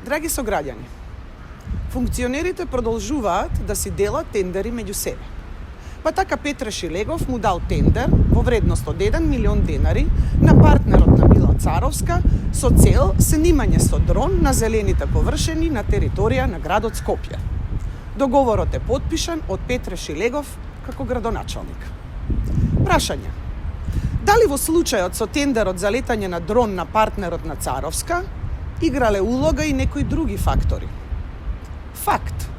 Драги сограѓани, функционерите продолжуваат да си делат тендери меѓу себе. Па така Петре Шилегов му дал тендер во вредност од 1 милион денари на партнерот на Мила Царовска со цел снимање со дрон на зелените површини на територија на градот Скопје. Договорот е потпишан од Петре Шилегов како градоначалник. Прашање: дали во случајот со тендерот за летање на дрон на партнерот на Царовска играле улога и некои други фактори? Факт.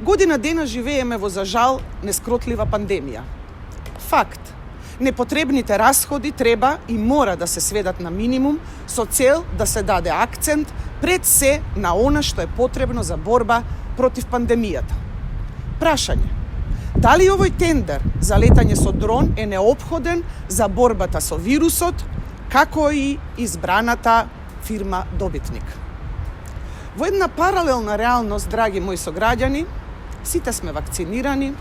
Година дена живееме во, за жал, нескротлива пандемија. Факт. Непотребните расходи треба и мора да се сведат на минимум со цел да се даде акцент пред се на она што е потребно за борба против пандемијата. Прашање: дали овој тендер за летање со дрон е неопходен за борбата со вирусот, како и избраната фирма добитник? Во една паралелна реалност, драги мои сограѓани, сите сме вакцинирани,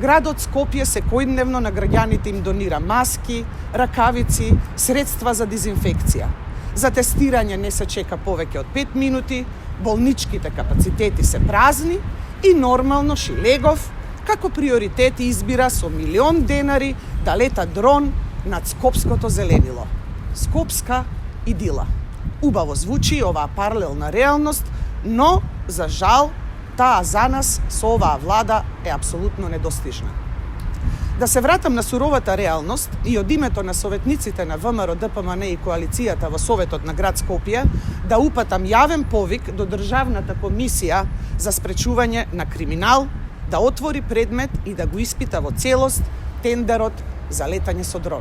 градот Скопје секојдневно на граѓаните им донира маски, ракавици, средства за дезинфекција. За тестирање не се чека повеќе од 5 минути, болничките капацитети се празни и нормално Шилегов како приоритет избира со 1 милион денари да лета дрон над скопското зеленило. Скопска идила. Убаво звучи оваа паралелна реалност, но, за жал, таа за нас со оваа влада е апсолутно недостижна. Да се вратам на суровата реалност и од името на советниците на ВМРО, ДПМН и коалицијата во Советот на град Скопје да упатам јавен повик до Државната комисија за спречување на криминал да отвори предмет и да го испита во целост тендерот за летање со дрон.